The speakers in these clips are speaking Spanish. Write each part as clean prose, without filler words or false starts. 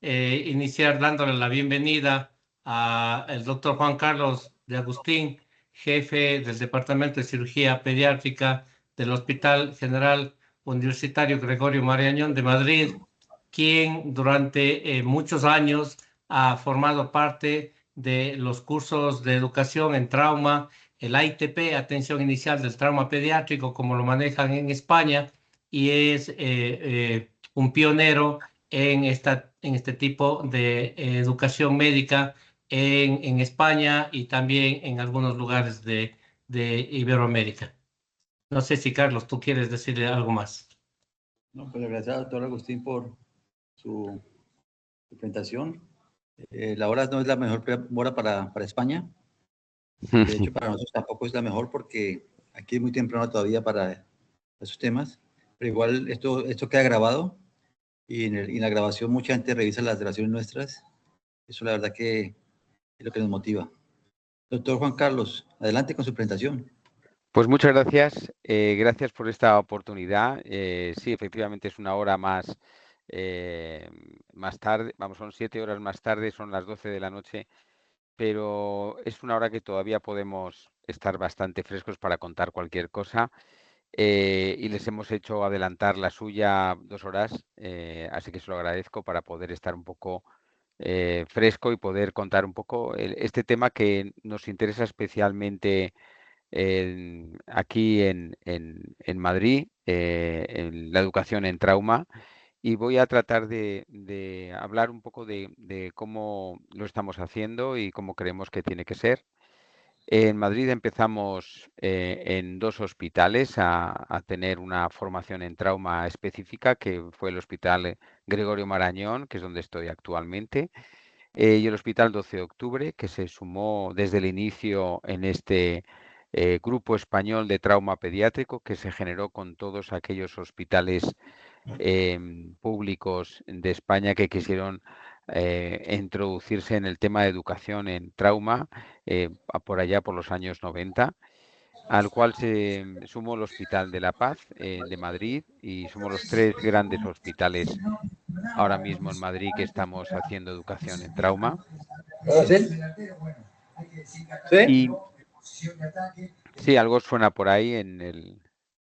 iniciar dándole la bienvenida al doctor Juan Carlos de Agustín, jefe del Departamento de Cirugía Pediátrica del Hospital General Universitario Gregorio Marañón de Madrid, quien durante muchos años ha formado parte de los cursos de educación en trauma, el AITP, Atención Inicial del Trauma Pediátrico, como lo manejan en España, y es un pionero en este tipo de educación médica en España y también en algunos lugares de Iberoamérica. No sé si, Carlos, tú quieres decirle algo más. No, pues gracias al doctor Agustín por su presentación. La hora no es la mejor hora para España. De hecho, para nosotros tampoco es la mejor porque aquí es muy temprano todavía para esos temas. Pero igual esto queda grabado y en la grabación mucha gente revisa las grabaciones nuestras. Eso la verdad que es lo que nos motiva. Doctor Juan Carlos, adelante con su presentación. Pues muchas gracias. Gracias por esta oportunidad. Sí, efectivamente es una hora más tarde. Vamos, son 7 horas más tarde, son las 12 de la noche, pero es una hora que todavía podemos estar bastante frescos para contar cualquier cosa. Y les hemos hecho adelantar la suya 2 horas, así que se lo agradezco para poder estar un poco fresco y poder contar un poco este tema que nos interesa especialmente aquí en Madrid, en la educación en trauma. Y voy a tratar de hablar un poco de cómo lo estamos haciendo y cómo creemos que tiene que ser. En Madrid empezamos en 2 hospitales a tener una formación en trauma específica, que fue el Hospital Gregorio Marañón, que es donde estoy actualmente, y el Hospital 12 de Octubre, que se sumó desde el inicio en este grupo español de trauma pediátrico que se generó con todos aquellos hospitales públicos de España que quisieron introducirse en el tema de educación en trauma por allá por los años 90, al cual se sumó el Hospital de la Paz de Madrid, y somos los 3 grandes hospitales ahora mismo en Madrid que estamos haciendo educación en trauma. ¿Sí? Y sí, algo suena por ahí en el...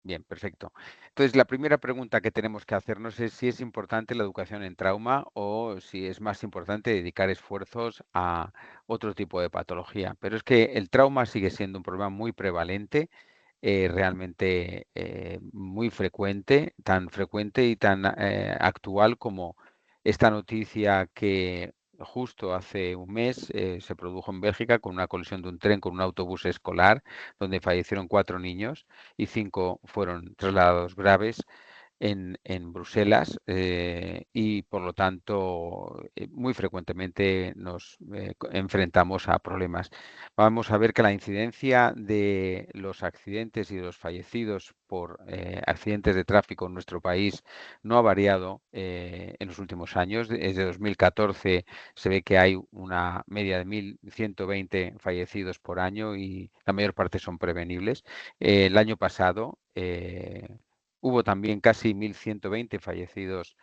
Bien, perfecto. Entonces, la primera pregunta que tenemos que hacernos es si es importante la educación en trauma o si es más importante dedicar esfuerzos a otro tipo de patología. Pero es que el trauma sigue siendo un problema muy prevalente, realmente muy frecuente, tan frecuente y tan actual como esta noticia que justo hace un mes se produjo en Bélgica con una colisión de un tren con un autobús escolar donde fallecieron 4 niños y 5 fueron trasladados graves en Bruselas, y por lo tanto muy frecuentemente nos enfrentamos a problemas. Vamos a ver que la incidencia de los accidentes y de los fallecidos por accidentes de tráfico en nuestro país no ha variado en los últimos años. Desde 2014 se ve que hay una media de 1.120 fallecidos por año y la mayor parte son prevenibles. El año pasado hubo también casi 1.120 fallecidos,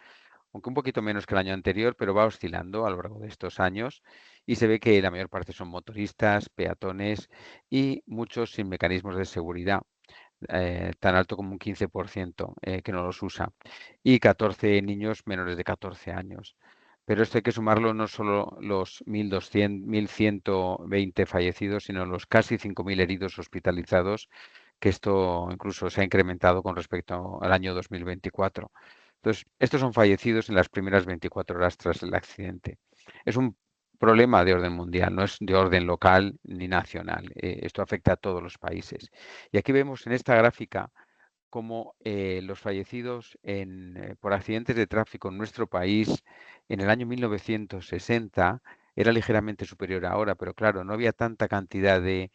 aunque un poquito menos que el año anterior, pero va oscilando a lo largo de estos años, y se ve que la mayor parte son motoristas, peatones y muchos sin mecanismos de seguridad, tan alto como un 15% que no los usa, y 14 niños menores de 14 años. Pero esto hay que sumarlo no solo los 1.120 fallecidos, sino los casi 5.000 heridos hospitalizados, que esto incluso se ha incrementado con respecto al año 2024. Entonces, estos son fallecidos en las primeras 24 horas tras el accidente. Es un problema de orden mundial, no es de orden local ni nacional. Esto afecta a todos los países. Y aquí vemos en esta gráfica cómo los fallecidos por accidentes de tráfico en nuestro país en el año 1960 era ligeramente superior a ahora, pero claro, no había tanta cantidad de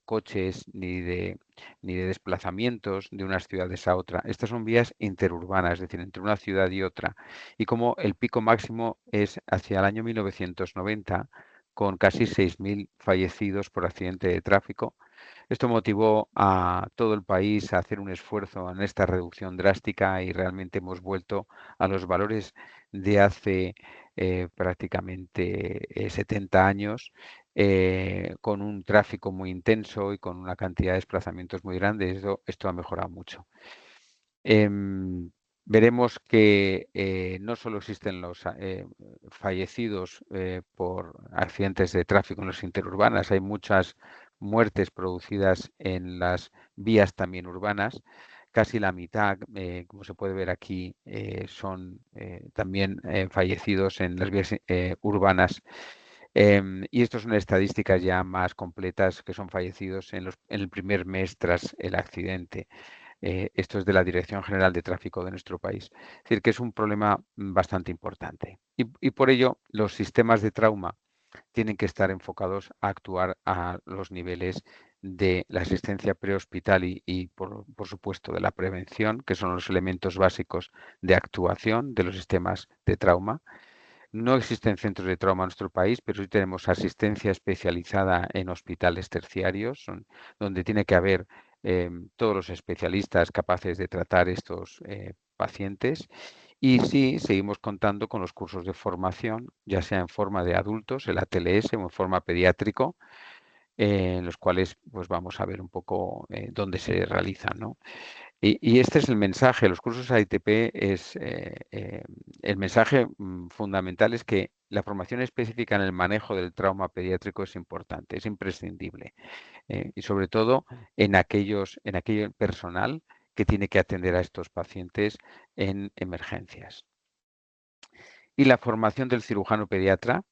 coches ni de desplazamientos de unas ciudades a otra. Estas son vías interurbanas, es decir, entre una ciudad y otra. Y como el pico máximo es hacia el año 1990, con casi 6.000 fallecidos por accidente de tráfico. Esto motivó a todo el país a hacer un esfuerzo en esta reducción drástica y realmente hemos vuelto a los valores de hace prácticamente 70 años, con un tráfico muy intenso y con una cantidad de desplazamientos muy grandes. Esto ha mejorado mucho. Veremos que no solo existen los fallecidos por accidentes de tráfico en los interurbanas, hay muchas muertes producidas en las vías también urbanas. Casi la mitad, como se puede ver aquí, son también fallecidos en las vías urbanas. Y estas son estadísticas ya más completas, que son fallecidos en el primer mes tras el accidente. Esto es de la Dirección General de Tráfico de nuestro país. Es decir, que es un problema bastante importante. Y por ello, los sistemas de trauma tienen que estar enfocados a actuar a los niveles de la asistencia prehospital y por supuesto, de la prevención, que son los elementos básicos de actuación de los sistemas de trauma. No existen centros de trauma en nuestro país, pero sí tenemos asistencia especializada en hospitales terciarios, donde tiene que haber todos los especialistas capaces de tratar estos pacientes. Y sí, seguimos contando con los cursos de formación, ya sea en forma de adultos, el ATLS, o en forma pediátrico, en los cuales pues vamos a ver un poco dónde se realizan, ¿no? Y este es el mensaje. Los cursos AITP el mensaje fundamental es que la formación específica en el manejo del trauma pediátrico es importante, es imprescindible. Y sobre todo en aquel personal que tiene que atender a estos pacientes en emergencias. Y la formación del cirujano pediatra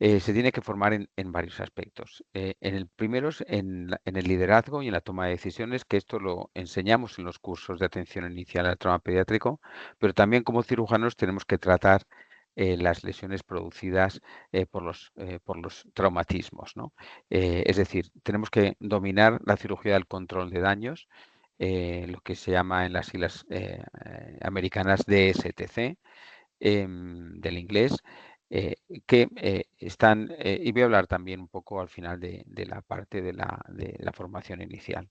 se tiene que formar en varios aspectos. En el primero es en el liderazgo y en la toma de decisiones, que esto lo enseñamos en los cursos de atención inicial al trauma pediátrico, pero también como cirujanos tenemos que tratar las lesiones producidas por los traumatismos, ¿no? Es decir, tenemos que dominar la cirugía del control de daños, lo que se llama en las siglas americanas DSTC, del inglés, que están, y voy a hablar también un poco al final de la parte de la formación inicial.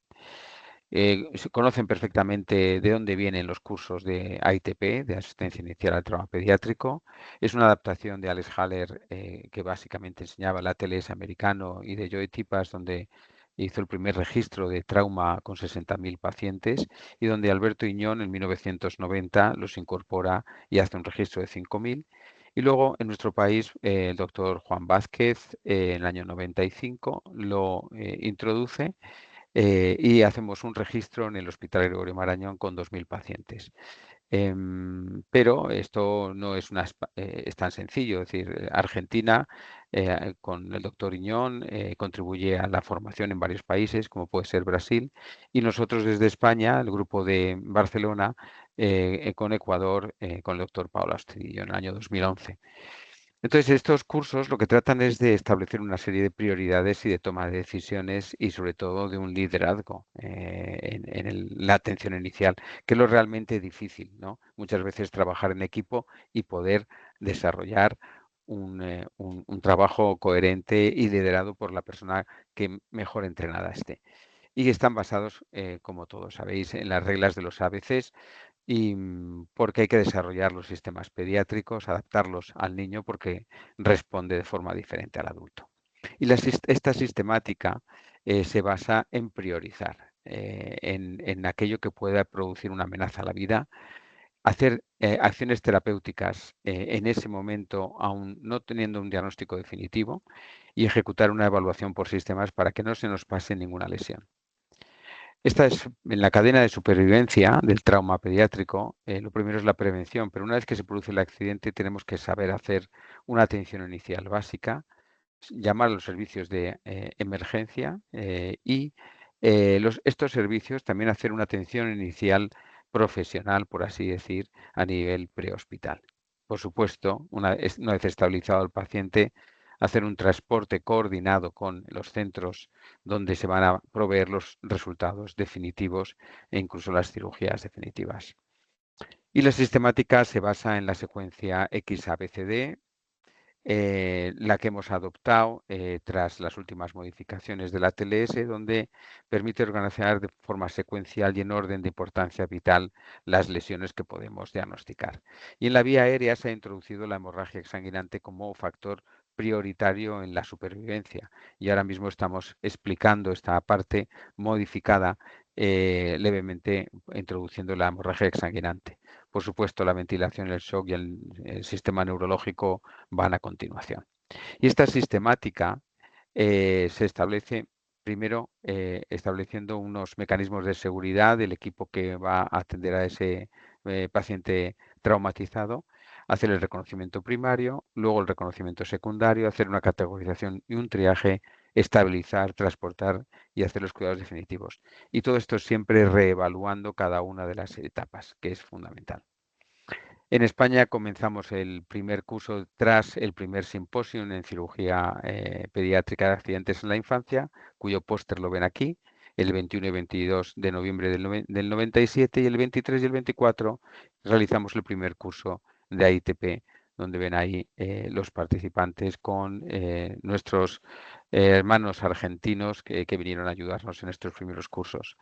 Se conocen perfectamente de dónde vienen los cursos de AITP, de Asistencia Inicial al Trauma Pediátrico. Es una adaptación de Alex Haller, que básicamente enseñaba el ATLS americano, y de Joe Tipas, donde hizo el primer registro de trauma con 60.000 pacientes, y donde Alberto Iñón en 1990 los incorpora y hace un registro de 5.000. Y luego en nuestro país el doctor Juan Vázquez en el año 95 lo introduce, y hacemos un registro en el Hospital Gregorio Marañón con 2.000 pacientes. Pero esto no es tan sencillo. Es decir, Argentina, con el doctor Iñón, contribuye a la formación en varios países, como puede ser Brasil, y nosotros desde España, el grupo de Barcelona, con Ecuador, con el doctor Paolo Astudillo en el año 2011. Entonces, estos cursos lo que tratan es de establecer una serie de prioridades y de toma de decisiones, y sobre todo de un liderazgo en la atención inicial, que es lo realmente difícil, ¿no? Muchas veces trabajar en equipo y poder desarrollar un trabajo coherente y liderado por la persona que mejor entrenada esté. Y están basados, como todos sabéis, en las reglas de los ABCs, y porque hay que desarrollar los sistemas pediátricos, adaptarlos al niño, porque responde de forma diferente al adulto. Y esta sistemática se basa en priorizar, en aquello que pueda producir una amenaza a la vida, hacer acciones terapéuticas en ese momento, aún no teniendo un diagnóstico definitivo, y ejecutar una evaluación por sistemas para que no se nos pase ninguna lesión. Esta es en la cadena de supervivencia del trauma pediátrico. Lo primero es la prevención, pero una vez que se produce el accidente tenemos que saber hacer una atención inicial básica, llamar a los servicios de emergencia, y estos servicios también hacer una atención inicial profesional, por así decir, a nivel prehospital. Por supuesto, una vez estabilizado el paciente, hacer un transporte coordinado con los centros donde se van a proveer los resultados definitivos e incluso las cirugías definitivas. Y la sistemática se basa en la secuencia XABCD, la que hemos adoptado tras las últimas modificaciones de la TLS, donde permite organizar de forma secuencial y en orden de importancia vital las lesiones que podemos diagnosticar. Y en la vía aérea se ha introducido la hemorragia exsanguinante como factor prioritario en la supervivencia. Y ahora mismo estamos explicando esta parte modificada levemente introduciendo la hemorragia exsanguinante. Por supuesto, la ventilación, el shock y el sistema neurológico van a continuación. Y esta sistemática se establece primero estableciendo unos mecanismos de seguridad del equipo que va a atender a ese paciente traumatizado, hacer el reconocimiento primario, luego el reconocimiento secundario, hacer una categorización y un triaje, estabilizar, transportar y hacer los cuidados definitivos. Y todo esto siempre reevaluando cada una de las etapas, que es fundamental. En España comenzamos el primer curso tras el primer simposio en cirugía pediátrica de accidentes en la infancia, cuyo póster lo ven aquí, el 21 y 22 de noviembre del 97, y el 23 y el 24 realizamos el primer curso de AITP, donde ven ahí los participantes con nuestros hermanos argentinos que vinieron a ayudarnos en estos primeros cursos.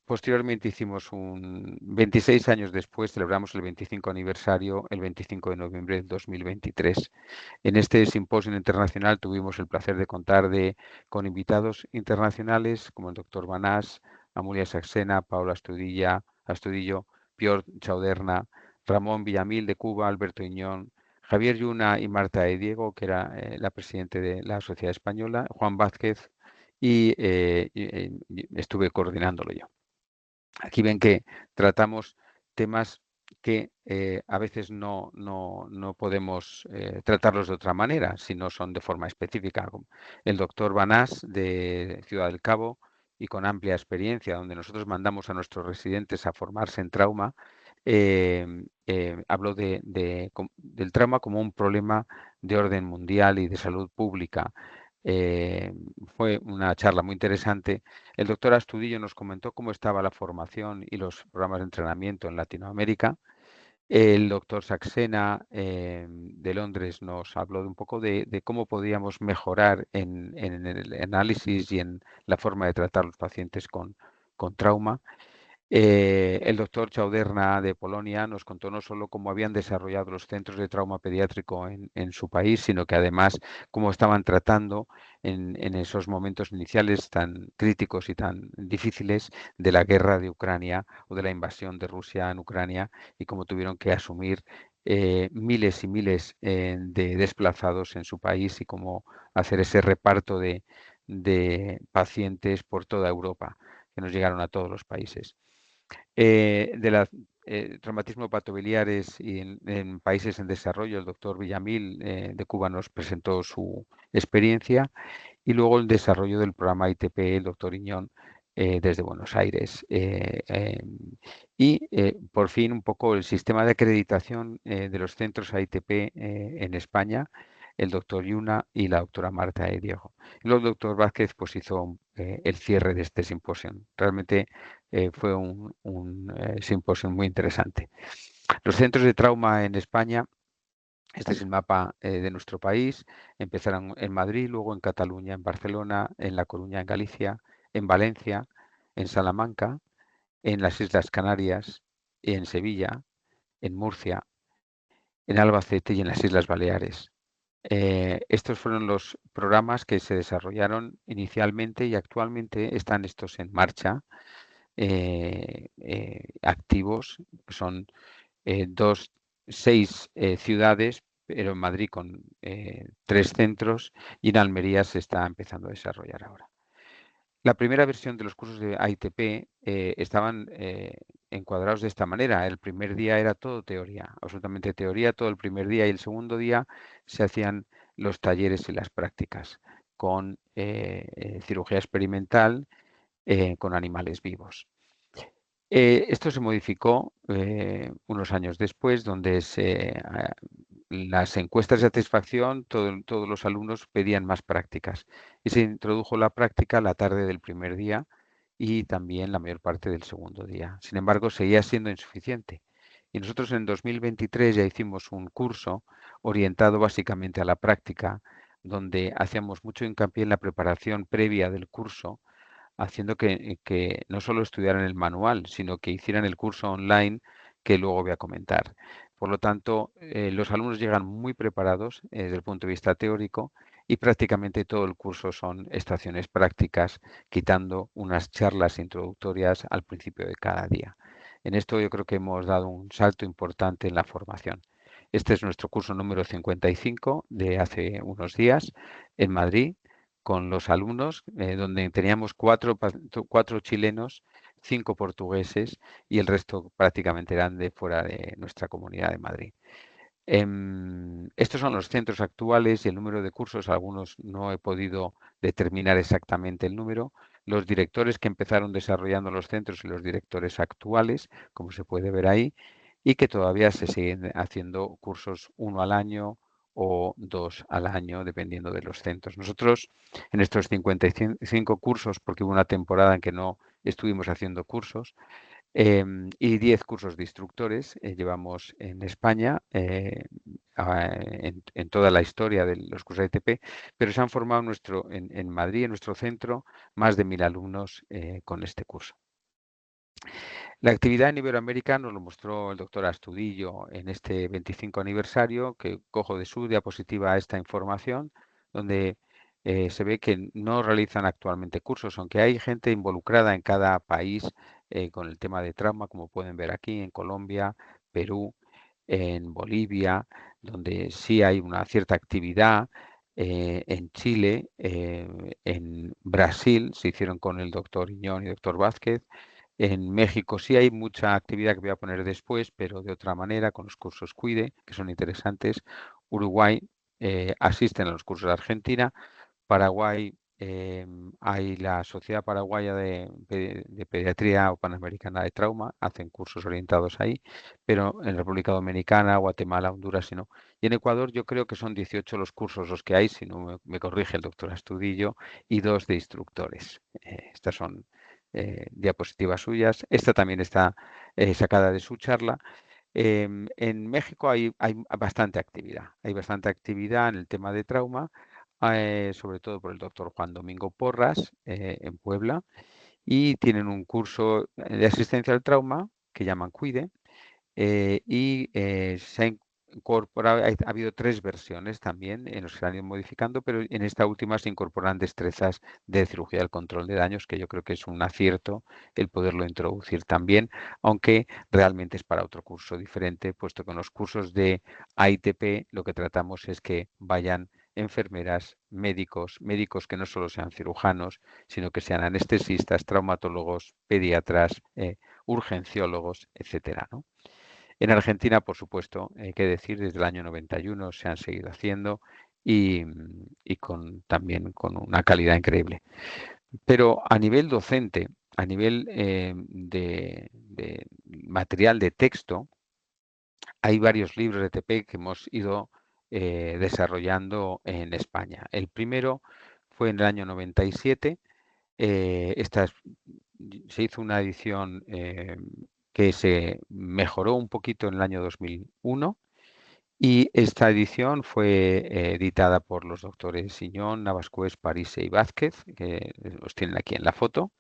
Posteriormente hicimos 26 años después, celebramos el 25 aniversario, el 25 de noviembre del 2023. En este simposio internacional tuvimos el placer de contar con invitados internacionales como el doctor Banás, Amulia Saxena, Paula Astudillo, Piotr Chauderna, Ramón Villamil de Cuba, Alberto Iñón, Javier Yuna y Marta de Diego, que era la presidenta de la Sociedad Española, Juan Vázquez, y estuve coordinándolo yo. Aquí ven que tratamos temas que a veces no podemos tratarlos de otra manera, si no son de forma específica. El doctor Banás de Ciudad del Cabo, y con amplia experiencia, donde nosotros mandamos a nuestros residentes a formarse en trauma, habló del trauma como un problema de orden mundial y de salud pública. Fue una charla muy interesante. El doctor Astudillo nos comentó cómo estaba la formación y los programas de entrenamiento en Latinoamérica. El doctor Saxena de Londres nos habló de un poco de cómo podíamos mejorar en el análisis y en la forma de tratar a los pacientes con trauma. El doctor Chauderna de Polonia nos contó no solo cómo habían desarrollado los centros de trauma pediátrico en su país, sino que además cómo estaban tratando en esos momentos iniciales tan críticos y tan difíciles de la guerra de Ucrania o de la invasión de Rusia en Ucrania, y cómo tuvieron que asumir miles y miles de desplazados en su país y cómo hacer ese reparto de pacientes por toda Europa, que nos llegaron a todos los países. Traumatismo patobiliares y en países en desarrollo, el doctor Villamil de Cuba nos presentó su experiencia, y luego el desarrollo del programa ITP, el doctor Iñón desde Buenos Aires. Por fin un poco el sistema de acreditación de los centros ITP en España, el doctor Yuna y la doctora Marta de Diego. Y luego el doctor Vázquez pues hizo el cierre de este simposio. Realmente fue un simposio muy interesante. Los centros de trauma en España, este es el mapa de nuestro país, empezaron en Madrid, luego en Cataluña, en Barcelona, en La Coruña, en Galicia, en Valencia, en Salamanca, en las Islas Canarias, en Sevilla, en Murcia, en Albacete y en las Islas Baleares. Estos fueron los programas que se desarrollaron inicialmente, y actualmente están estos en marcha, activos. Son 6 ciudades, pero en Madrid con 3 centros, y en Almería se está empezando a desarrollar ahora. La primera versión de los cursos de AITP estaban encuadrados de esta manera. El primer día era todo teoría, absolutamente teoría todo el primer día, y el segundo día se hacían los talleres y las prácticas con cirugía experimental con animales vivos. Esto se modificó unos años después, donde las encuestas de satisfacción, todos los alumnos pedían más prácticas, y se introdujo la práctica la tarde del primer día y también la mayor parte del segundo día. Sin embargo, seguía siendo insuficiente, Y nosotros en 2023 ya hicimos un curso orientado básicamente a la práctica, donde hacíamos mucho hincapié en la preparación previa del curso, haciendo que no solo estudiaran el manual, sino que hicieran el curso online que luego voy a comentar. Por lo tanto, los alumnos llegan muy preparados desde el punto de vista teórico y prácticamente todo el curso son estaciones prácticas, quitando unas charlas introductorias al principio de cada día. En esto yo creo que hemos dado un salto importante en la formación. Este es nuestro curso número 55 de hace unos días en Madrid, con los alumnos, donde teníamos cuatro chilenos, 5 portugueses y el resto prácticamente eran de fuera de nuestra comunidad de Madrid. Estos son los centros actuales y el número de cursos, algunos no he podido determinar exactamente el número. Los directores que empezaron desarrollando los centros y los directores actuales, como se puede ver ahí, y que todavía se siguen haciendo cursos 1 al año o 2 al año, dependiendo de los centros. Nosotros, en estos 55 cursos, porque hubo una temporada en que no estuvimos haciendo cursos, y 10 cursos de instructores llevamos en España en toda la historia de los cursos de ITP, pero se han formado en Madrid, en nuestro centro, más de 1000 alumnos con este curso. La actividad en Iberoamérica nos lo mostró el doctor Astudillo en este 25 aniversario, que cojo de su diapositiva esta información, donde se ve que no realizan actualmente cursos, aunque hay gente involucrada en cada país con el tema de trauma, como pueden ver aquí, en Colombia, Perú, en Bolivia, donde sí hay una cierta actividad, en Chile, en Brasil, se hicieron con el doctor Iñón y doctor Vázquez. En México sí hay mucha actividad que voy a poner después, pero de otra manera, con los cursos CUIDE, que son interesantes. Uruguay asisten a los cursos de Argentina. Paraguay, hay la Sociedad Paraguaya de Pediatría o Panamericana de Trauma, hacen cursos orientados ahí, pero en República Dominicana, Guatemala, Honduras, si no. Y en Ecuador yo creo que son 18 los cursos los que hay, si no me corrige el doctor Astudillo, y 2 de instructores. Estas son diapositivas suyas. Esta también está sacada de su charla. En México hay bastante actividad. Hay bastante actividad en el tema de trauma, sobre todo por el doctor Juan Domingo Porras en Puebla, y tienen un curso de asistencia al trauma que llaman CUIDE, y se ha incorporado, ha habido 3 versiones también en los que se han ido modificando, pero en esta última se incorporan destrezas de cirugía del control de daños, que yo creo que es un acierto el poderlo introducir también, aunque realmente es para otro curso diferente, puesto que en los cursos de AITP lo que tratamos es que vayan enfermeras, médicos que no solo sean cirujanos, sino que sean anestesistas, traumatólogos, pediatras, urgenciólogos, etcétera, ¿no? En Argentina, por supuesto, hay que decir, desde el año 91 se han seguido haciendo y también con una calidad increíble. Pero a nivel docente, a nivel de material de texto, hay varios libros de TP que hemos ido desarrollando en España. El primero fue en el año 97. Se hizo una edición que se mejoró un poquito en el año 2001, y esta edición fue editada por los doctores Siñón, Navascués, Parise y Vázquez, que los tienen aquí en la foto.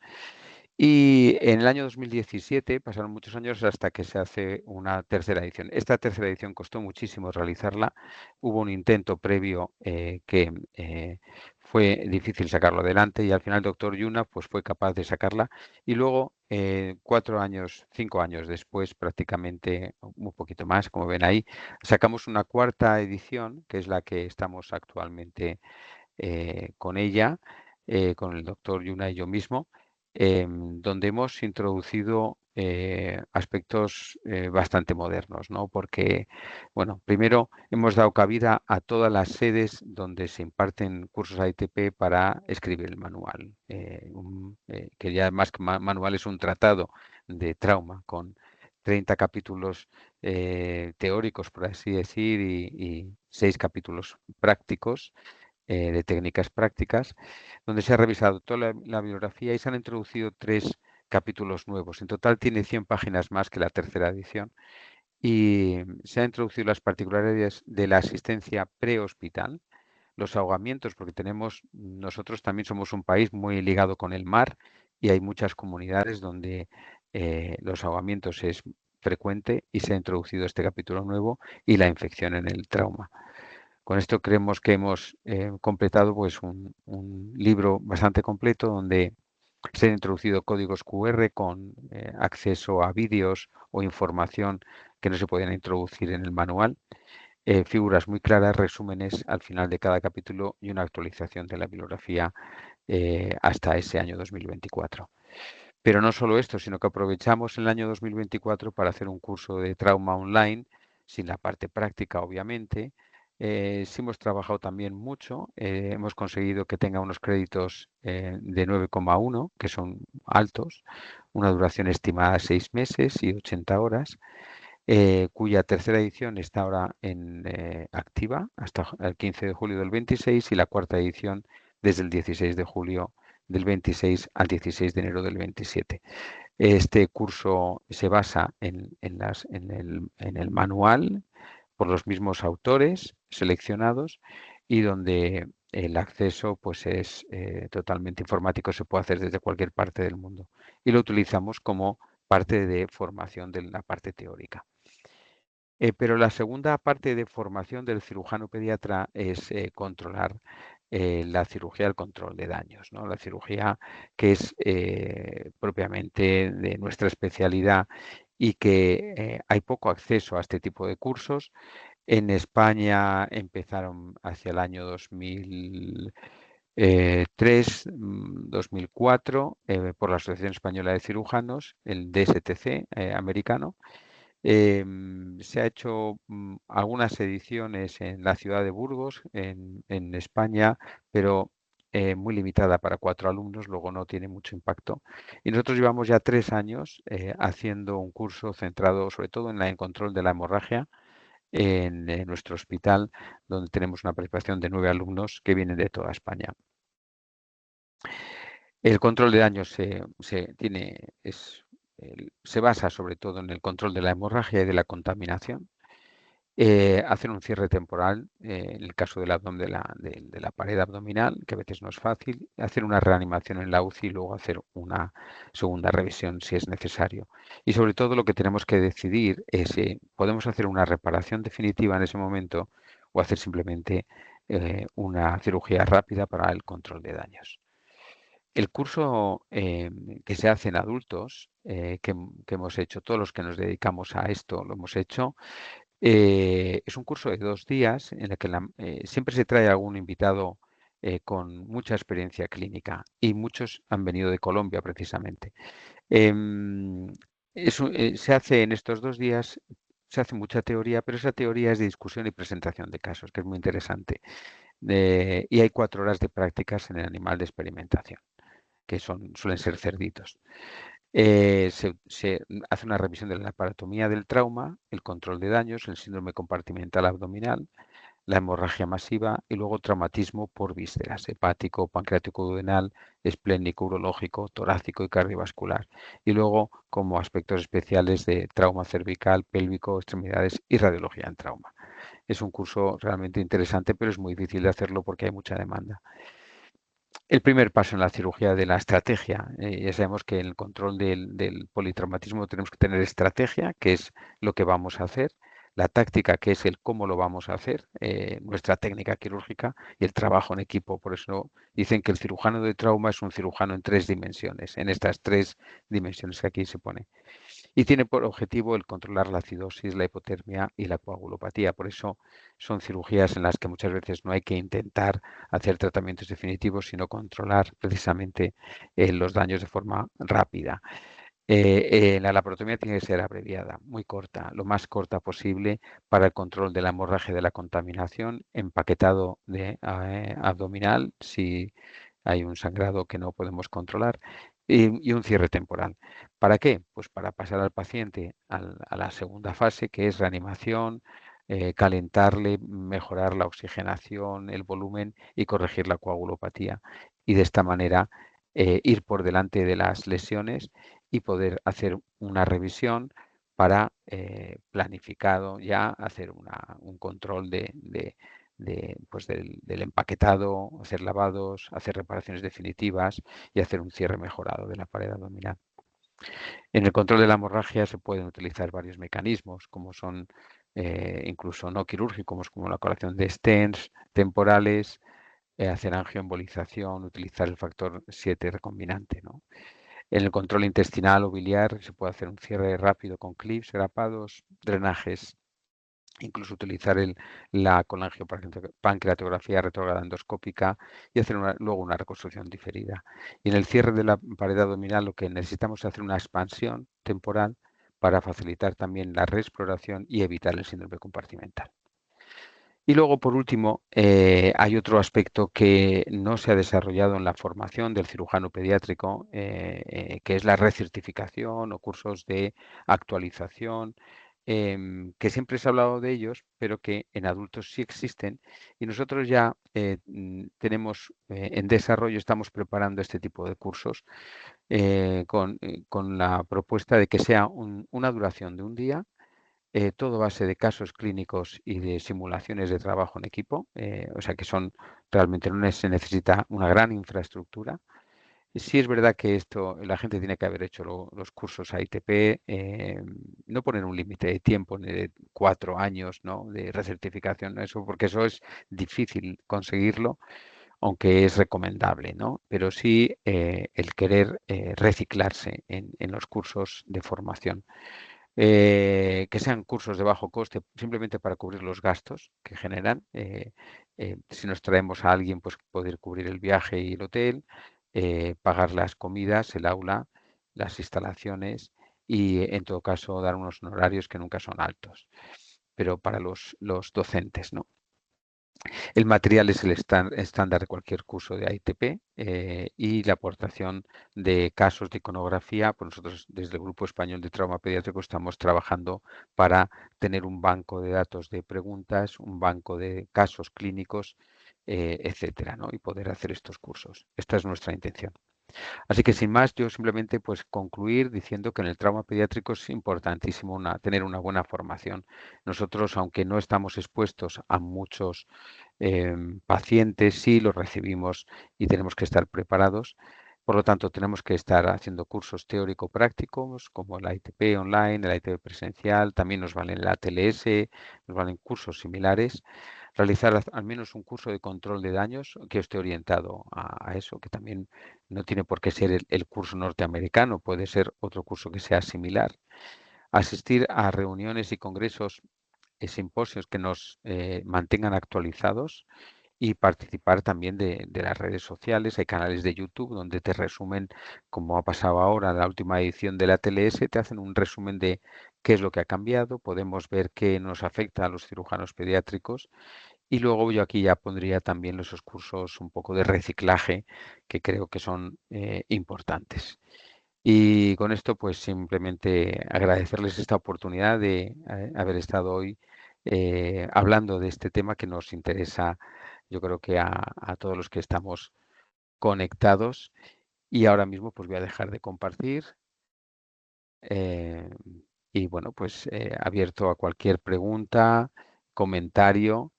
Y en el año 2017, pasaron muchos años hasta que se hace una tercera edición. Esta tercera edición costó muchísimo realizarla. Hubo un intento previo que fue difícil sacarlo adelante, y al final el doctor Yuna pues, fue capaz de sacarla. Y luego, 5 años después, prácticamente un poquito más, como ven ahí, sacamos una cuarta edición, que es la que estamos actualmente con ella, con el doctor Yuna y yo mismo, donde hemos introducido aspectos bastante modernos, ¿no? Porque, bueno, primero hemos dado cabida a todas las sedes donde se imparten cursos AITP para escribir el manual, que ya más que manual es un tratado de trauma con 30 capítulos teóricos, por así decir, y 6 capítulos prácticos de técnicas prácticas, donde se ha revisado toda la bibliografía y se han introducido 3 capítulos nuevos. En total tiene 100 páginas más que la tercera edición, y se han introducido las particularidades de la asistencia prehospital, los ahogamientos, porque nosotros también somos un país muy ligado con el mar y hay muchas comunidades donde los ahogamientos es frecuente y se ha introducido este capítulo nuevo y la infección en el trauma. Con esto creemos que hemos completado pues un libro bastante completo donde se han introducido códigos QR con acceso a vídeos o información que no se podían introducir en el manual, figuras muy claras, resúmenes al final de cada capítulo y una actualización de la bibliografía hasta ese año 2024. Pero no solo esto, sino que aprovechamos el año 2024 para hacer un curso de trauma online, sin la parte práctica, obviamente. Sí hemos trabajado también mucho, hemos conseguido que tenga unos créditos de 9,1, que son altos, una duración estimada de 6 meses y 80 horas, cuya tercera edición está ahora activa hasta el 15 de julio del 26 y la cuarta edición desde el 16 de julio del 26 al 16 de enero del 27. Este curso se basa en el manual por los mismos autores seleccionados y donde el acceso pues es totalmente informático, se puede hacer desde cualquier parte del mundo y lo utilizamos como parte de formación de la parte teórica. Pero la segunda parte de formación del cirujano pediatra es controlar la cirugía, el control de daños, ¿no? La cirugía que es propiamente de nuestra especialidad y que hay poco acceso a este tipo de cursos. En España empezaron hacia el año 2003, 2004, por la Asociación Española de Cirujanos, el DSTC americano. Se ha hecho algunas ediciones en la ciudad de Burgos, en España, pero muy limitada para 4 alumnos, luego no tiene mucho impacto. Y nosotros llevamos ya 3 años haciendo un curso centrado sobre todo en el control de la hemorragia en nuestro hospital, donde tenemos una participación de 9 alumnos que vienen de toda España. El control de daños se basa sobre todo en el control de la hemorragia y de la contaminación. Hacer un cierre temporal, en el caso de la pared abdominal, que a veces no es fácil, hacer una reanimación en la UCI y luego hacer una segunda revisión si es necesario. Y sobre todo lo que tenemos que decidir es si podemos hacer una reparación definitiva en ese momento o hacer simplemente una cirugía rápida para el control de daños. El curso que se hace en adultos, que hemos hecho, todos los que nos dedicamos a esto lo hemos hecho, es un curso de 2 días en el que siempre se trae algún invitado con mucha experiencia clínica y muchos han venido de Colombia precisamente. Se hace en estos 2 días, se hace mucha teoría, pero esa teoría es de discusión y presentación de casos, que es muy interesante. Y hay 4 horas de prácticas en el animal de experimentación, que suelen ser cerditos. Se hace una revisión de la aparatomía del trauma, el control de daños, el síndrome compartimental abdominal, la hemorragia masiva y luego traumatismo por vísceras, hepático, pancreático duodenal, esplénico, urológico, torácico y cardiovascular. Y luego como aspectos especiales de trauma cervical, pélvico, extremidades y radiología en trauma. Es un curso realmente interesante, pero es muy difícil de hacerlo porque hay mucha demanda. El primer paso en la cirugía de la estrategia. Ya sabemos que en el control del politraumatismo tenemos que tener estrategia, que es lo que vamos a hacer, la táctica, que es el cómo lo vamos a hacer, nuestra técnica quirúrgica y el trabajo en equipo. Por eso dicen que el cirujano de trauma es un cirujano en 3 dimensiones, en estas 3 dimensiones que aquí se pone. Y tiene por objetivo el controlar la acidosis, la hipotermia y la coagulopatía. Por eso son cirugías en las que muchas veces no hay que intentar hacer tratamientos definitivos, sino controlar precisamente los daños de forma rápida. La laparotomía tiene que ser abreviada, muy corta, lo más corta posible para el control de la hemorragia de la contaminación, empaquetado de abdominal si hay un sangrado que no podemos controlar y un cierre temporal. ¿Para qué? Pues para pasar al paciente a la segunda fase, que es reanimación, calentarle, mejorar la oxigenación, el volumen y corregir la coagulopatía. Y de esta manera ir por delante de las lesiones y poder hacer una revisión para planificado ya hacer un control pues del empaquetado, hacer lavados, hacer reparaciones definitivas y hacer un cierre mejorado de la pared abdominal. En el control de la hemorragia se pueden utilizar varios mecanismos, como son incluso no quirúrgicos, como la colocación de stents temporales, hacer angioembolización, utilizar el factor 7 recombinante, ¿no? En el control intestinal o biliar se puede hacer un cierre rápido con clips, grapados, drenajes, incluso utilizar la colangiopancreatografía retrógrada endoscópica y hacer luego una reconstrucción diferida. Y en el cierre de la pared abdominal lo que necesitamos es hacer una expansión temporal para facilitar también la reexploración y evitar el síndrome compartimental. Y luego, por último, hay otro aspecto que no se ha desarrollado en la formación del cirujano pediátrico, que es la recertificación o cursos de actualización, que siempre se ha hablado de ellos, pero que en adultos sí existen. Y nosotros ya tenemos en desarrollo, estamos preparando este tipo de cursos con la propuesta de que sea una duración de un día, todo base de casos clínicos y de simulaciones de trabajo en equipo, o sea que realmente no se necesita una gran infraestructura. Sí es verdad que la gente tiene que haber hecho los cursos AITP, no poner un límite de tiempo ni de 4 años, ¿no?, de recertificación, porque eso es difícil conseguirlo, aunque es recomendable, ¿no? Pero sí el querer reciclarse en los cursos de formación. Que sean cursos de bajo coste simplemente para cubrir los gastos que generan. Si nos traemos a alguien, pues poder cubrir el viaje y el hotel, pagar las comidas, el aula, las instalaciones y en todo caso dar unos honorarios que nunca son altos, pero para los docentes, ¿no? El material es el estándar de cualquier curso de AITP y la aportación de casos de iconografía. Pues nosotros desde el Grupo Español de Trauma Pediátrico estamos trabajando para tener un banco de datos de preguntas, un banco de casos clínicos, etcétera, ¿no?, y poder hacer estos cursos. Esta es nuestra intención. Así que sin más, yo simplemente pues concluir diciendo que en el trauma pediátrico es importantísimo tener una buena formación. Nosotros, aunque no estamos expuestos a muchos pacientes, sí los recibimos y tenemos que estar preparados. Por lo tanto, tenemos que estar haciendo cursos teórico-prácticos como el AITP online, el AITP presencial, también nos valen el ATLS, nos valen cursos similares. Realizar al menos un curso de control de daños que esté orientado a eso, que también no tiene por qué ser el curso norteamericano, puede ser otro curso que sea similar. Asistir a reuniones y congresos y simposios que nos mantengan actualizados y participar también de las redes sociales. Hay canales de YouTube donde te resumen, como ha pasado ahora en la última edición de la TLS, te hacen un resumen de qué es lo que ha cambiado, podemos ver qué nos afecta a los cirujanos pediátricos. Y luego yo aquí ya pondría también esos cursos un poco de reciclaje que creo que son importantes. Y con esto pues simplemente agradecerles esta oportunidad de haber estado hoy hablando de este tema que nos interesa, yo creo que a todos los que estamos conectados. Y ahora mismo pues voy a dejar de compartir y bueno, pues abierto a cualquier pregunta, comentario.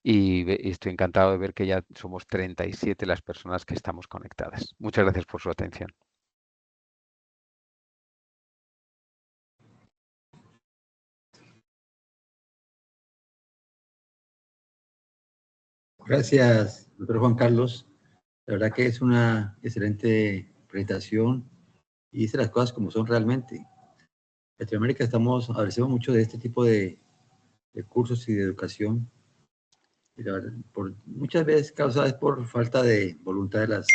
Y estoy encantado de ver que ya somos 37 las personas que estamos conectadas. Muchas gracias por su atención. Gracias, doctor Juan Carlos. La verdad que es una excelente presentación y dice las cosas como son realmente. En Latinoamérica adolecemos mucho de este tipo de cursos y de educación. Y la verdad, muchas veces causadas por falta de voluntad de las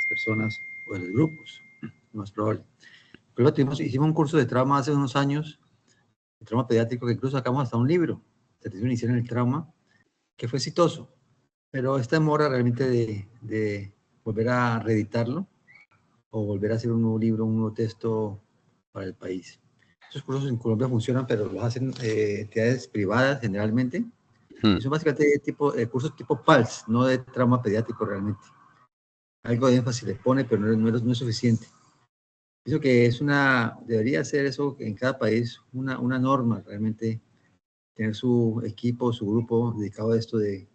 personas o de los grupos, lo más probable. Pero hicimos un curso de trauma hace unos años, de trauma pediátrico, que incluso sacamos hasta un libro, Certificación Inicial en el Trauma, que fue exitoso. Pero esta demora realmente de volver a reeditarlo o volver a hacer un nuevo libro, un nuevo texto para el país. Esos cursos en Colombia funcionan, pero los hacen entidades privadas generalmente. Y son básicamente cursos tipo PALS, no de trauma pediátrico realmente. Algo de énfasis le pone, pero no es suficiente. Pienso que debería ser eso en cada país una norma, realmente tener su equipo, su grupo dedicado a esto de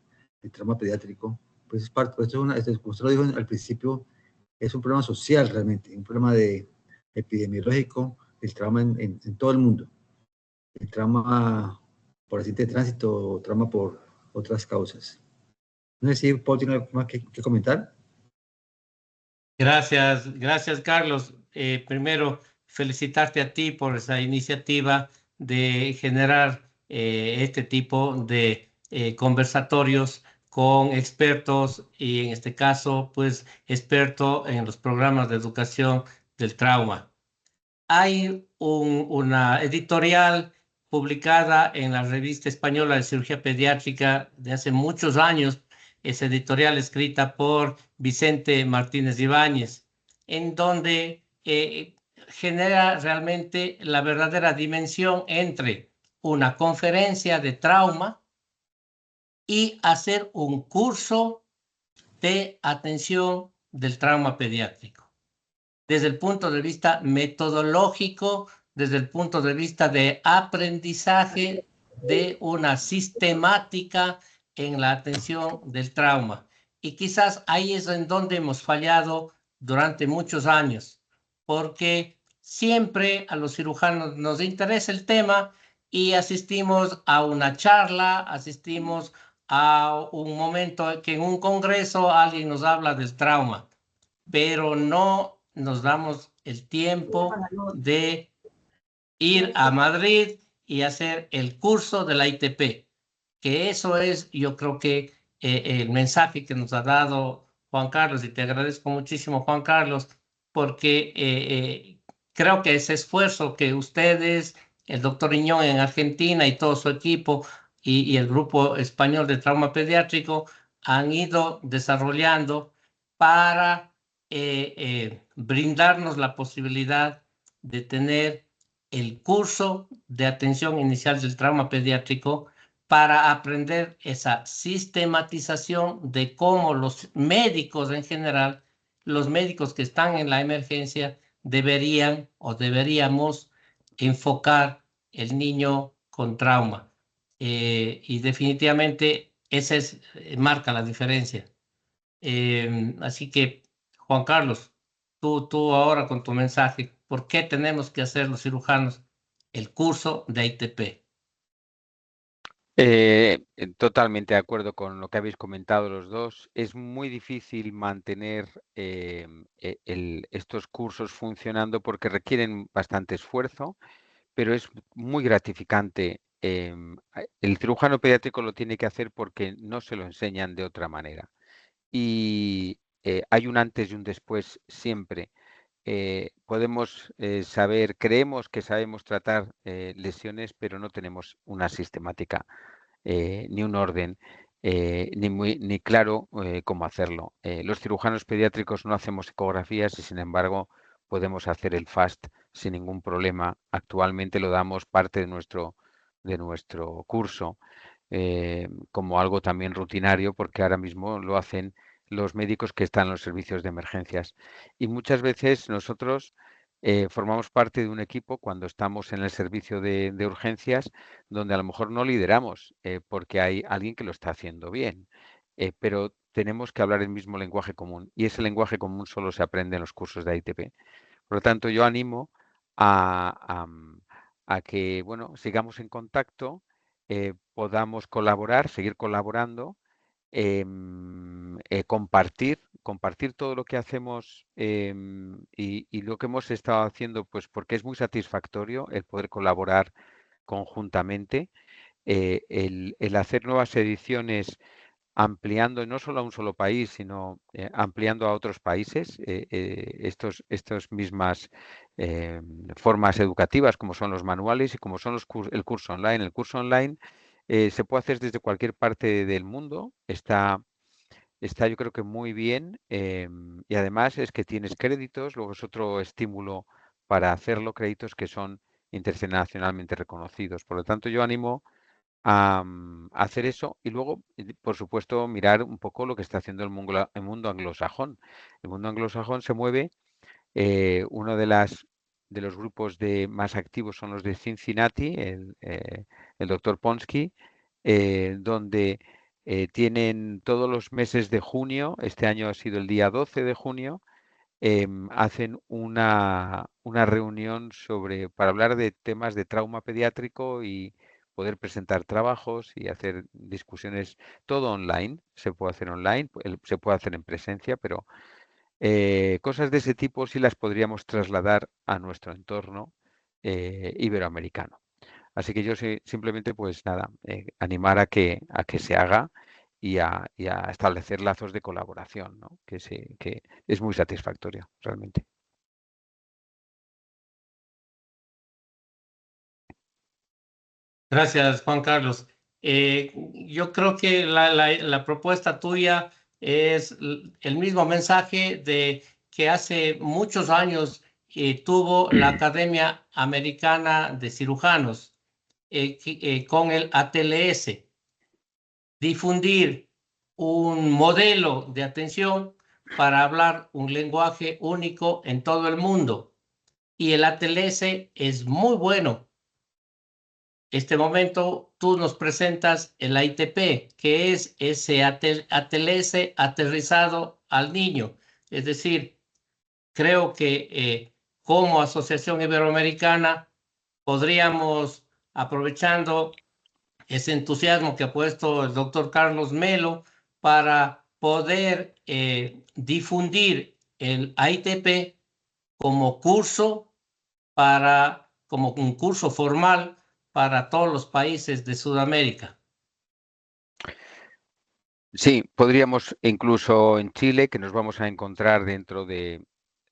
trauma pediátrico. Pues es parte, pues como usted lo dijo al principio, es un problema social realmente, un problema epidemiológico, el trauma en todo el mundo. El trauma por accidente de tránsito o trauma por otras causas. No sé si Paul tiene algo más que comentar. Gracias, Carlos. Primero, felicitarte a ti por esa iniciativa de generar este tipo de conversatorios con expertos y en este caso, pues, experto en los programas de educación del trauma. Hay una editorial publicada en la Revista Española de Cirugía Pediátrica de hace muchos años, es editorial escrita por Vicente Martínez Ibáñez, en donde genera realmente la verdadera dimensión entre una conferencia de trauma y hacer un curso de atención del trauma pediátrico desde el punto de vista metodológico, desde el punto de vista de aprendizaje de una sistemática en la atención del trauma. Y quizás ahí es en donde hemos fallado durante muchos años, porque siempre a los cirujanos nos interesa el tema y asistimos a una charla, asistimos a un momento que en un congreso alguien nos habla del trauma, pero no nos damos el tiempo de ir a Madrid y hacer el curso de la ITP, que eso es, yo creo que el mensaje que nos ha dado Juan Carlos, y te agradezco muchísimo, Juan Carlos, porque creo que ese esfuerzo que ustedes, el doctor Iñón en Argentina y todo su equipo y el grupo español de trauma pediátrico han ido desarrollando para brindarnos la posibilidad de tener el curso de atención inicial del trauma pediátrico para aprender esa sistematización de cómo los médicos en general, los médicos que están en la emergencia, deberían o deberíamos enfocar el niño con trauma. Y definitivamente esa marca la diferencia. Así que, Juan Carlos, tú ahora con tu mensaje, ¿por qué tenemos que hacer los cirujanos el curso de ITP? Totalmente de acuerdo con lo que habéis comentado los dos. Es muy difícil mantener estos cursos funcionando porque requieren bastante esfuerzo, pero es muy gratificante. El cirujano pediátrico lo tiene que hacer porque no se lo enseñan de otra manera. Y hay un antes y un después siempre. Podemos saber, creemos que sabemos tratar lesiones, pero no tenemos una sistemática ni un orden, ni claro cómo hacerlo. Los cirujanos pediátricos no hacemos ecografías y, sin embargo, podemos hacer el FAST sin ningún problema. Actualmente lo damos parte de nuestro curso como algo también rutinario, porque ahora mismo lo hacen los médicos que están en los servicios de emergencias. Y muchas veces nosotros formamos parte de un equipo cuando estamos en el servicio de urgencias, donde a lo mejor no lideramos, porque hay alguien que lo está haciendo bien, pero tenemos que hablar el mismo lenguaje común, y ese lenguaje común solo se aprende en los cursos de ITP. Por lo tanto, yo animo a, a que, bueno, sigamos en contacto, podamos colaborar, seguir colaborando, compartir todo lo que hacemos y lo que hemos estado haciendo, pues porque es muy satisfactorio el poder colaborar conjuntamente, el hacer nuevas ediciones ampliando no solo a un solo país, sino ampliando a otros países estos mismas formas educativas, como son los manuales y como son el curso online. El curso online se puede hacer desde cualquier parte del mundo. Está yo creo que muy bien y además es que tienes créditos, luego es otro estímulo para hacerlo, créditos que son internacionalmente reconocidos. Por lo tanto, yo animo a hacer eso y luego, por supuesto, mirar un poco lo que está haciendo el mundo anglosajón. El mundo anglosajón se mueve Uno de los grupos más activos son los de Cincinnati, el doctor Ponsky, donde tienen todos los meses de junio, este año ha sido el día 12 de junio, hacen una reunión para hablar de temas de trauma pediátrico y poder presentar trabajos y hacer discusiones, todo online, se puede hacer online, se puede hacer en presencia, pero cosas de ese tipo sí las podríamos trasladar a nuestro entorno iberoamericano. Así que yo simplemente, pues nada, animar a que se haga y a establecer lazos de colaboración, ¿no? Que es muy satisfactorio, realmente. Gracias, Juan Carlos. Yo creo que la propuesta tuya es el mismo mensaje de que hace muchos años tuvo la Academia Americana de Cirujanos con el ATLS, difundir un modelo de atención para hablar un lenguaje único en todo el mundo. Y el ATLS es muy bueno. Este momento tú nos presentas el ITP, que es ese ATLS aterrizado al niño. Es decir, creo que como Asociación Iberoamericana podríamos, aprovechando ese entusiasmo que ha puesto el doctor Carlos Melo, para poder difundir el ITP como curso como un curso formal para todos los países de Sudamérica. Sí, podríamos incluso en Chile, que nos vamos a encontrar dentro de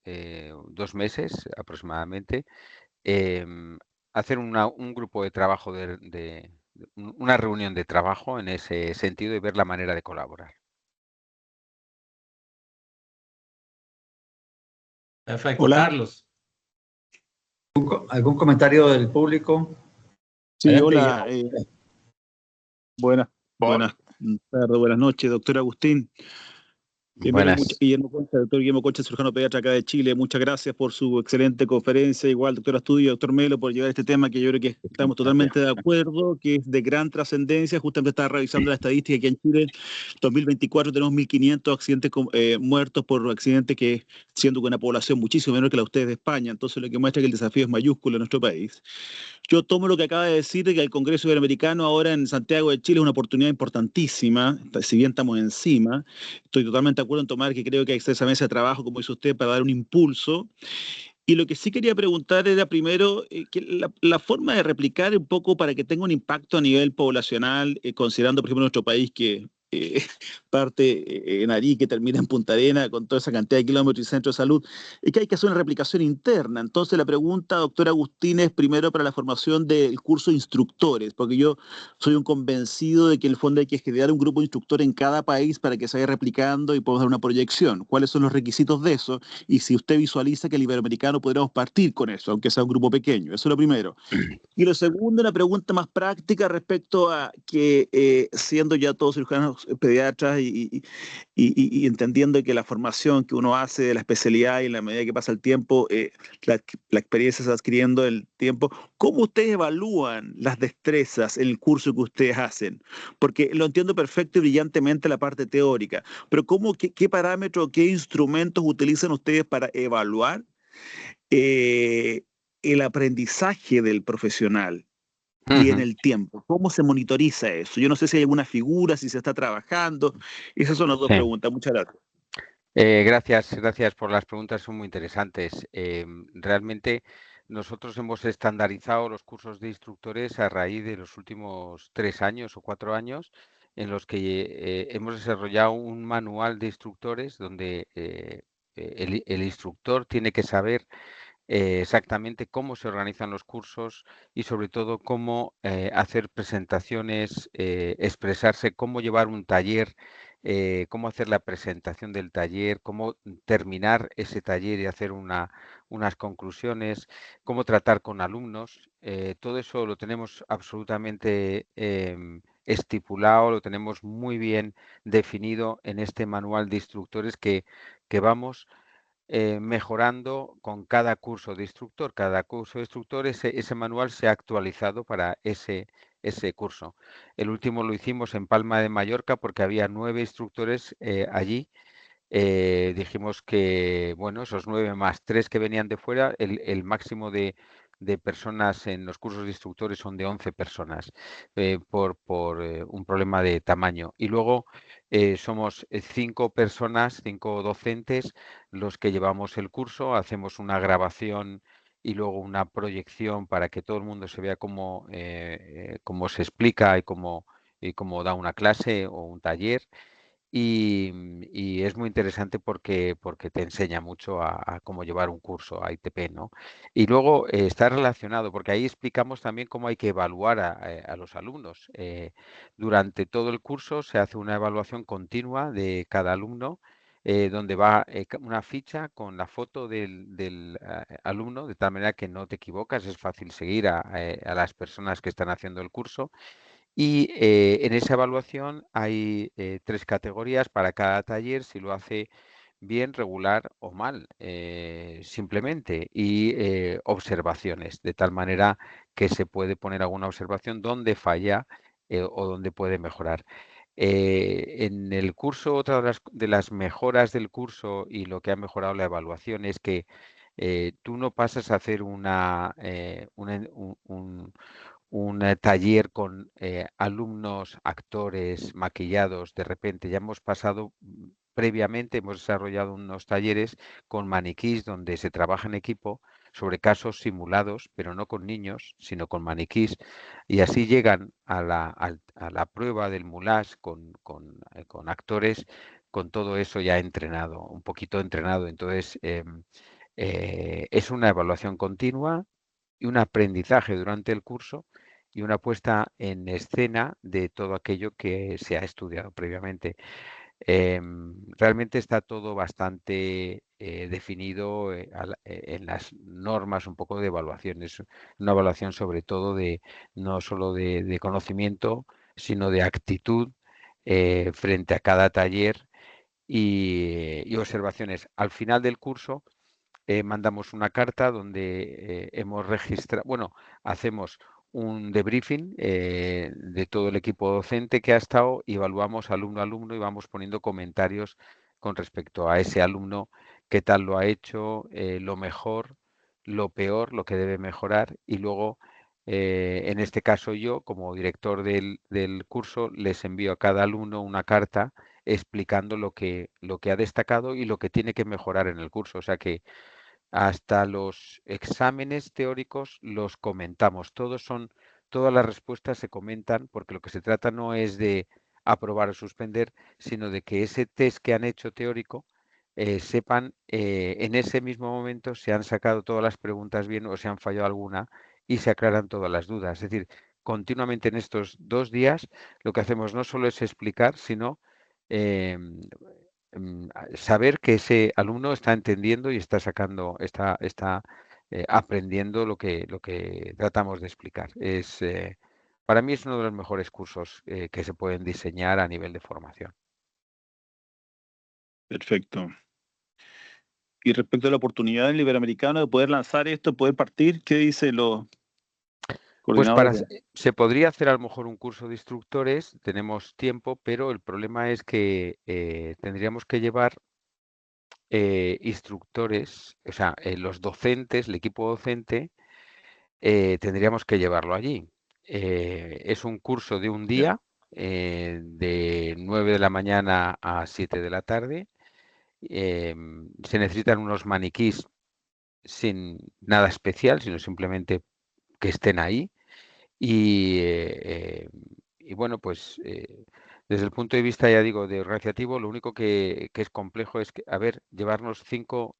2 meses aproximadamente, hacer un grupo de trabajo, una reunión de trabajo en ese sentido y ver la manera de colaborar. Perfecto, Hola. Carlos. ¿Algún comentario del público? Sí, Adelante, hola. Guillermo. Buenas tardes, buenas noches, doctor Agustín. Primero, Buenas. doctor Guillermo Concha, cirujano pediatra acá de Chile. Muchas gracias por su excelente conferencia. Igual, doctor Astudio, doctor Melo, por llevar este tema que yo creo que estamos totalmente de acuerdo, que es de gran trascendencia. Justamente estaba revisando la estadística que en Chile, 2024, tenemos 1.500 accidentes muertos por accidentes, que siendo una población muchísimo menor que la de ustedes de España. Entonces, lo que muestra que el desafío es mayúsculo en nuestro país. Yo tomo lo que acaba de decir, de que el Congreso Iberoamericano ahora en Santiago de Chile es una oportunidad importantísima, si bien estamos encima. Estoy totalmente de acuerdo en tomar, que creo que hay esa mesa de trabajo, como dice usted, para dar un impulso. Y lo que sí quería preguntar era primero que la forma de replicar un poco para que tenga un impacto a nivel poblacional, considerando, por ejemplo, nuestro país que parte en Arique, termina en Punta Arenas, con toda esa cantidad de kilómetros y centros de salud, es que hay que hacer una replicación interna. Entonces la pregunta, doctor Agustín, es primero para la formación del curso de instructores, porque yo soy un convencido de que en el fondo hay que generar un grupo de instructores en cada país para que se vaya replicando y podamos dar una proyección. ¿Cuáles son los requisitos de eso? Y si usted visualiza que el iberoamericano podríamos partir con eso, aunque sea un grupo pequeño. Eso es lo primero. Y lo segundo, una pregunta más práctica respecto a que, siendo ya todos cirujanos pediatras y entendiendo que la formación que uno hace de la especialidad y en la medida que pasa el tiempo, la experiencia se va adquiriendo el tiempo, ¿cómo ustedes evalúan las destrezas en el curso que ustedes hacen? Porque lo entiendo perfecto y brillantemente la parte teórica, pero qué parámetros, qué instrumentos utilizan ustedes para evaluar el aprendizaje del profesional y en el tiempo? ¿Cómo se monitoriza eso? Yo no sé si hay alguna figura, si se está trabajando. Esas son las dos preguntas. Muchas gracias. Gracias por las preguntas, son muy interesantes. Realmente nosotros hemos estandarizado los cursos de instructores a raíz de los últimos 3 años o 4 años, en los que hemos desarrollado un manual de instructores donde el instructor tiene que saber exactamente cómo se organizan los cursos y sobre todo cómo hacer presentaciones, expresarse, cómo llevar un taller, cómo hacer la presentación del taller, cómo terminar ese taller y hacer unas conclusiones, cómo tratar con alumnos. Todo eso lo tenemos absolutamente estipulado, lo tenemos muy bien definido en este manual de instructores que vamos mejorando con cada curso de instructor. Cada curso de instructor, ese manual se ha actualizado para ese curso. El último lo hicimos en Palma de Mallorca porque había 9 instructores allí. Dijimos que, bueno, esos 9 más 3 que venían de fuera, el máximo de personas en los cursos de instructores son de 11 personas por un problema de tamaño. Y luego somos 5 personas, 5 docentes, los que llevamos el curso, hacemos una grabación y luego una proyección para que todo el mundo se vea cómo se explica y cómo da una clase o un taller. Y es muy interesante porque te enseña mucho a cómo llevar un curso a ITP, ¿no? Y luego está relacionado, porque ahí explicamos también cómo hay que evaluar a los alumnos. Durante todo el curso se hace una evaluación continua de cada alumno, donde va una ficha con la foto del alumno, de tal manera que no te equivocas, es fácil seguir a las personas que están haciendo el curso. Y en esa evaluación hay 3 categorías para cada taller, si lo hace bien, regular o mal, simplemente, y observaciones, de tal manera que se puede poner alguna observación donde falla o donde puede mejorar. En el curso, otra de las mejoras del curso y lo que ha mejorado la evaluación es que tú no pasas a hacer un taller con alumnos, actores, maquillados, de repente ya hemos pasado previamente, hemos desarrollado unos talleres con maniquís donde se trabaja en equipo sobre casos simulados, pero no con niños, sino con maniquís, y así llegan a la prueba del moulage con actores, con todo eso ya entrenado, un poquito entrenado. Entonces, es una evaluación continua y un aprendizaje durante el curso y una puesta en escena de todo aquello que se ha estudiado previamente. Realmente está todo bastante definido en las normas un poco de evaluación. Es una evaluación sobre todo no solo de conocimiento, sino de actitud frente a cada taller y observaciones. Al final del curso mandamos una carta donde hemos registrado, bueno, hacemos un debriefing de todo el equipo docente que ha estado y evaluamos alumno a alumno y vamos poniendo comentarios con respecto a ese alumno, qué tal lo ha hecho, lo mejor, lo peor, lo que debe mejorar y luego, en este caso yo, como director del curso, les envío a cada alumno una carta explicando lo que ha destacado y lo que tiene que mejorar en el curso. O sea que hasta los exámenes teóricos los comentamos. Todas las respuestas se comentan porque lo que se trata no es de aprobar o suspender, sino de que ese test que han hecho teórico sepan en ese mismo momento si han sacado todas las preguntas bien o si han fallado alguna y se aclaran todas las dudas. Es decir, continuamente en estos 2 días lo que hacemos no solo es explicar, sino saber que ese alumno está entendiendo y está sacando, está aprendiendo lo que tratamos de explicar. Para mí es uno de los mejores cursos que se pueden diseñar a nivel de formación. Perfecto. Y respecto a la oportunidad del Iberoamericano de poder lanzar esto, poder partir, ¿qué dicen los Pues coordinadores? se podría hacer a lo mejor un curso de instructores, tenemos tiempo, pero el problema es que tendríamos que llevar instructores, o sea, los docentes, el equipo docente, tendríamos que llevarlo allí. Es un curso de un día, de 9 de la mañana a 7 de la tarde. Se necesitan unos maniquís sin nada especial, sino simplemente que estén ahí. Y bueno, pues desde el punto de vista, ya digo, de organizativo, lo único que es complejo es que, a ver, llevarnos cinco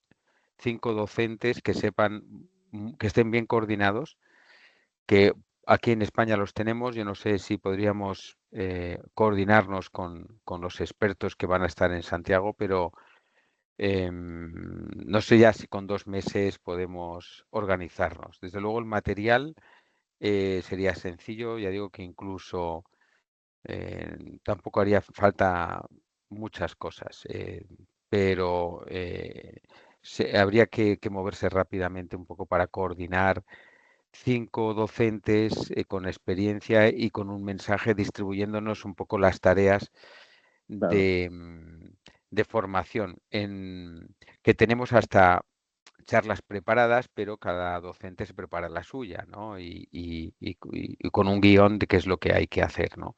docentes que sepan, que estén bien coordinados, que aquí en España los tenemos. Yo no sé si podríamos coordinarnos con los expertos que van a estar en Santiago, pero no sé ya si con 2 meses podemos organizarnos. Desde luego el material sería sencillo, ya digo que incluso tampoco haría falta muchas cosas, pero habría que moverse rápidamente un poco para coordinar 5 docentes con experiencia y con un mensaje distribuyéndonos un poco las tareas Claro. de formación, que tenemos hasta charlas preparadas, pero cada docente se prepara la suya, ¿no? Y con un guión de qué es lo que hay que hacer, ¿no?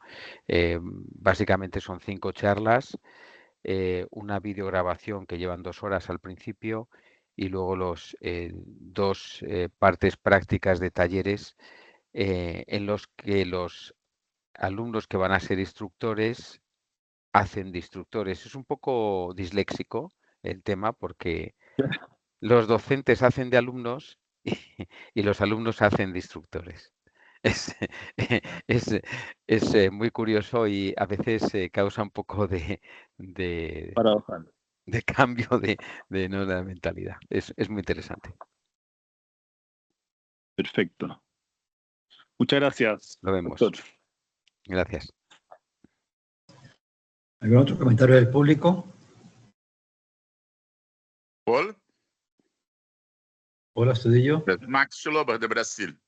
Básicamente son 5 charlas, una videograbación que llevan 2 horas al principio y luego los 2 partes prácticas de talleres en los que los alumnos que van a ser instructores hacen de instructores. Es un poco disléxico el tema porque los docentes hacen de alumnos y los alumnos hacen de instructores. Es muy curioso y a veces causa un poco de cambio de la mentalidad. Es muy interesante. Perfecto. Muchas gracias. Lo vemos. Doctor. Gracias. ¿Algún otro comentario del público? Hola. Hola, Estudillo. Max Schlober, de Brasil.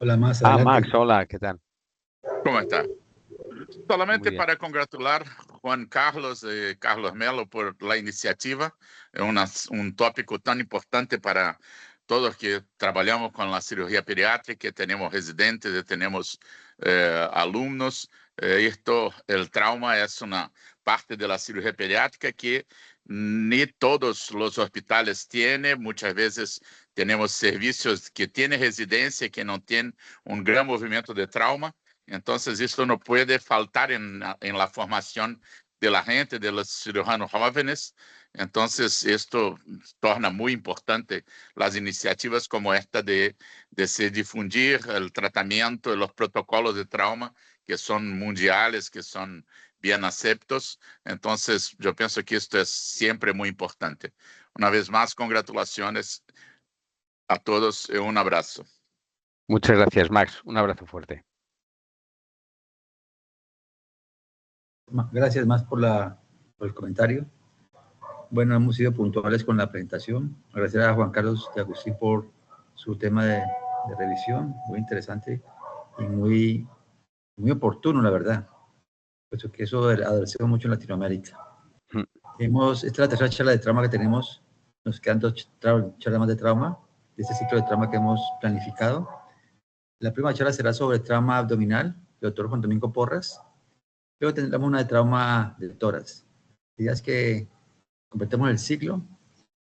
Hola, más adelante. Max, hola, ¿qué tal? ¿Cómo está? Solamente Muy bien. para congratular Juan Carlos y Carlos Melo por la iniciativa. Es un tópico tan importante para todos que trabajamos con la cirugía pediátrica, tenemos residentes y tenemos alumnos. El trauma es una parte de la cirugía pediátrica que ni todos los hospitales tienen. Muchas veces tenemos servicios que tienen residencia, que no tienen un gran movimiento de trauma. Entonces, esto no puede faltar en la formación de la gente, de los cirujanos jóvenes. Entonces, esto torna muy importante las iniciativas como esta de se difundir el tratamiento y los protocolos de trauma que son mundiales, que son bien aceptos. Entonces, yo pienso que esto es siempre muy importante. Una vez más, congratulaciones a todos y un abrazo. Muchas gracias, Max. Un abrazo fuerte. Gracias más por el comentario. Bueno, hemos sido puntuales con la presentación. Agradecer a Juan Carlos de Agustín por su tema de revisión, muy interesante y muy oportuno, la verdad. Puesto que eso adolece mucho en Latinoamérica. Esta es la tercera charla de trauma que tenemos. Nos quedan 2 charlas más de trauma, de este ciclo de trauma que hemos planificado. La primera charla será sobre trauma abdominal, del doctor Juan Domingo Porras. Luego tendremos una de trauma de tórax. La idea es que completemos el ciclo.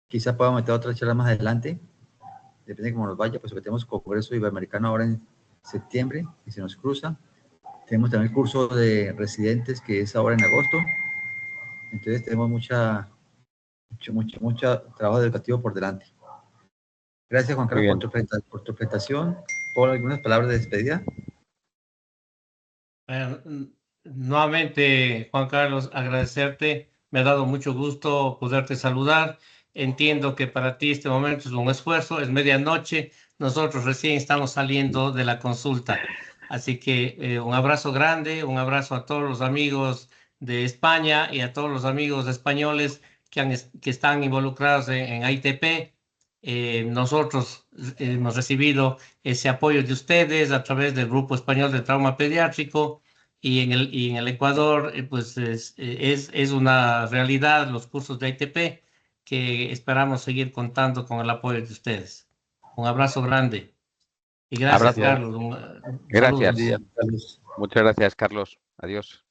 Quizá podamos meter otra charla más adelante. Depende de cómo nos vaya, pues que tenemos Congreso Iberoamericano ahora en septiembre y se nos cruza. Tenemos también el curso de residentes que es ahora en agosto. Entonces tenemos mucho trabajo educativo por delante. Gracias, Juan Carlos, por tu presentación. ¿Por algunas palabras de despedida? Nuevamente, Juan Carlos, agradecerte. Me ha dado mucho gusto poderte saludar. Entiendo que para ti este momento es un esfuerzo, es medianoche. Nosotros recién estamos saliendo de la consulta. Así que un abrazo grande, un abrazo a todos los amigos de España y a todos los amigos españoles que están involucrados en ITP. Nosotros hemos recibido ese apoyo de ustedes a través del Grupo Español de Trauma Pediátrico. Y en el Ecuador, pues es una realidad los cursos de ITP que esperamos seguir contando con el apoyo de ustedes. Un abrazo grande. Y gracias, Abrazo. Carlos. Gracias. Saludos. Muchas gracias, Carlos. Adiós.